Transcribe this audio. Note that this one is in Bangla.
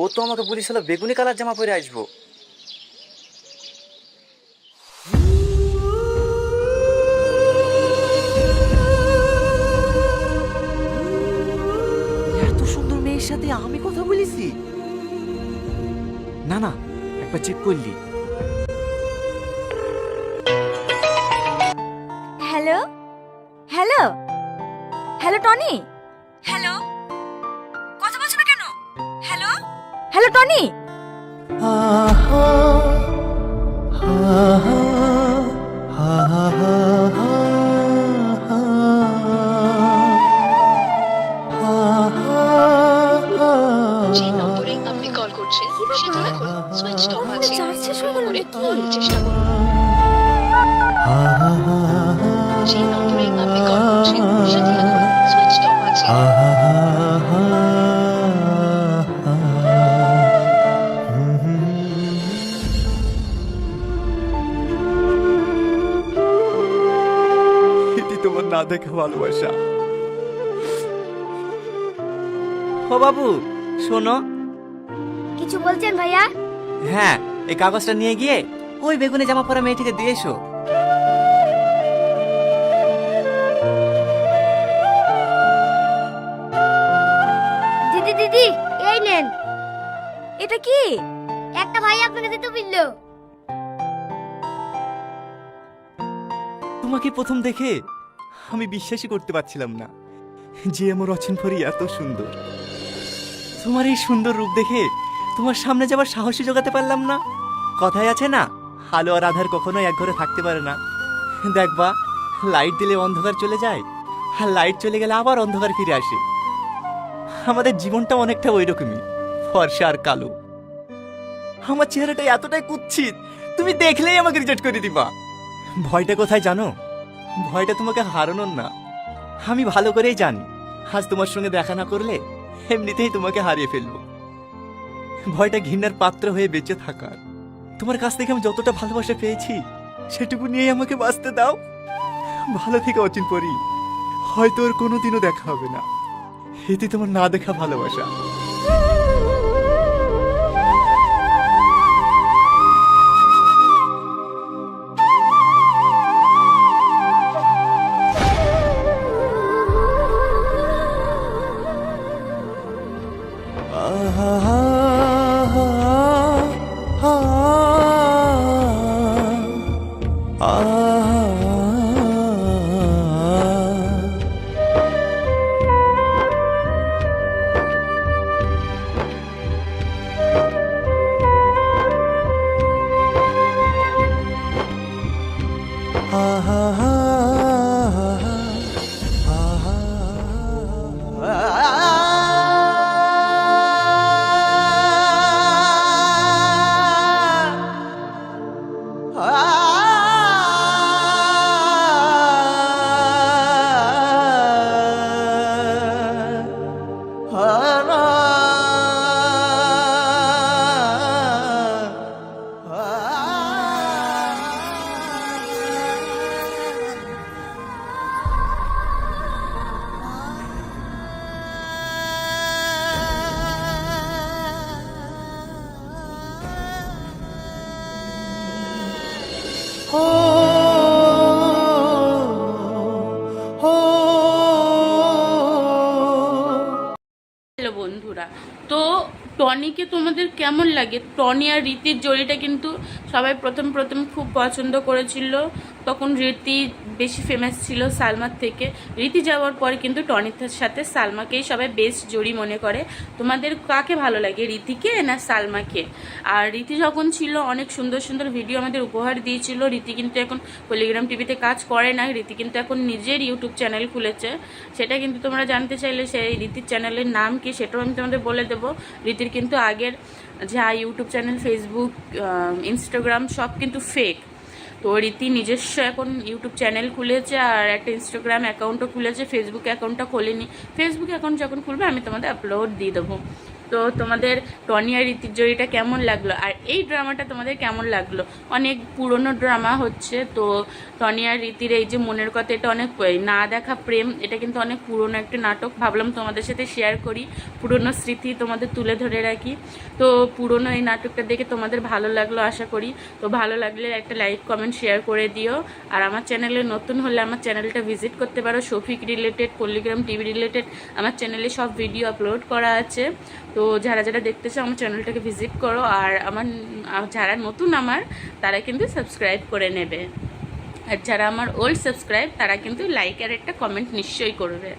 ও তো আমাকে বলেছিল বেগুনি কালার জামা পরে আসবো। এত সুন্দর মেয়ের সাথে আমি কথা বলেছি? না না, একবার চেক করলি। Hello hello hello Tony, hello, কথা বলছো না কেন? Hello hello Tony. যে নম্বরে আপনি কল করছেন সেটা এখন সুইচ অফ আছে। চার্জ শেষ হয়ে গেল করে নাকি? পরে চেষ্টা করুন। যে নম্বরে আপনি কল করছেন সেটা এখন সুইচ অফ আছে। এটি তোমার না দেখা ভালোবাসা। ও বাবু শোনো। কিছু বলছেন ভাইয়া? হ্যাঁ, এই কাগজটা নিয়ে গিয়ে ওই বেগুনি জামা পরা মেয়েটিকে দিয়ে এসো। দিদি দিদি এই নেন। এটা কি? একটা ভাই আপনাকে দিতে বললো। তোমাকে প্রথম দেখে আমি বিশ্বাসই করতে পারছিলাম না যে আমার অচিনফরি এত সুন্দর। তোমার এই সুন্দর রূপ দেখে তোমার সামনে যাবার সাহসই জোগাতে পারলাম না। কথায় আছে না, আলো আর আধার কখনোই এক ঘরে থাকতে পারে না। দেখবা, লাইট দিলে অন্ধকার চলে যায়, আর লাইট চলে গেলে আবার অন্ধকার ফিরে আসে। আমাদের জীবনটা অনেকটা ওই রকমই, ফর্সা আর কালো। আমার চেহারাটা এতটাই কুৎসিত, তুমি দেখলেই আমাকে রিজেক্ট করে দিবা। ভয়টা কোথায় জানো? ভয়টা তোমাকে হারানোর না। আমি ভালো করেই জানি আজ তোমার সঙ্গে দেখা না করলে এমনিতেই তোমাকে হারিয়ে ফেলবো। ভয়টা ঘৃণার পাত্র হয়ে বেঁচে থাকার। তোমার কাছ থেকে আমি যতটা ভালোবাসা পেয়েছি সেটুকু নিয়েই আমাকে বাঁচতে দাও। ভালো থেকে অচিন পরি, হয়তো ওর কোনোদিনও দেখা হবে না। এতে তোমার না দেখা ভালোবাসা। হ্যালো বন্ধুরা, তো টনিকে তোমাদের কেমন লাগে? টনি আর রীতির জড়িটা কিন্তু সবাই প্রথম প্রথম খুব পছন্দ করেছিল। তখন রীতি বেশি ফেমাস ছিল সালমার থেকে। রীতি যাওয়ার পরে কিন্তু টনির সাথে সালমাকেই সবাই বেস্ট জড়ি মনে করে। তোমাদের কাকে ভালো লাগে, রীতিকে না সালমাকে? আর রীতি যখন ছিল অনেক সুন্দর সুন্দর ভিডিও আমাদের উপহার দিয়েছিল। রীতি কিন্তু এখন পলিগ্রাম টিভিতে কাজ করে না। রীতি কিন্তু এখন নিজের ইউটিউব চ্যানেল খুলেছে। সেটা কিন্তু তোমরা জানতে চাইলে সেই রীতির চ্যানেলের নাম কি সেটাও আমি তোমাদের বলে দেবো। রীতির কিন্তু আগের যা ইউটিউব চ্যানেল, ফেসবুক, ইনস্টাগ্রাম সব কিন্তু ফেক। তো রীতি নিজস্ব এখন ইউটিউব চ্যানেল খুলেছে আর একটা ইনস্টাগ্রাম অ্যাকাউন্টও খুলেছে। ফেসবুক অ্যাকাউন্টটা খোলেনি। ফেসবুক অ্যাকাউন্ট যখন খুলবে আমি তোমাদের আপলোড দিয়ে দেবো। তো তো তোমাদের টনি আর রীতির জড়িটা কেমন লাগলো, আর এই ড্রামাটা তোমাদের কেমন লাগলো? অনেক পুরনো ড্রামা হচ্ছে, তো টনি আর রীতির এই যে মনের কথা, এটা অনেক না দেখা প্রেম, এটা কিন্তু অনেক পুরনো একটা নাটক। ভাবলাম তোমাদের সাথে শেয়ার করি, পুরনো স্মৃতি তোমাদের তুলে ধরে রাখি। তো পুরনো এই নাটকটা দেখে তোমাদের ভালো লাগলো আশা করি। তো ভালো লাগলে একটা লাইক কমেন্ট শেয়ার করে দিও। আর আমার চ্যানেলে নতুন হলে আমার চ্যানেলটা ভিজিট করতে পারো। শফিক রিলেটেড, পল্লিগ্রাম টিভি রিলেটেড আমার চ্যানেলে সব ভিডিও আপলোড করা আছে। তো যারা যারা দেখতে চাও আমার চ্যানেলটাকে ভিজিট করো। আর যারা নতুন তারা কিন্তু সাবস্ক্রাইব করে নেবে। আর যারা আমার ওল্ড সাবস্ক্রাইব তারা কিন্তু লাইক আর একটা কমেন্ট নিশ্চয়ই করবে।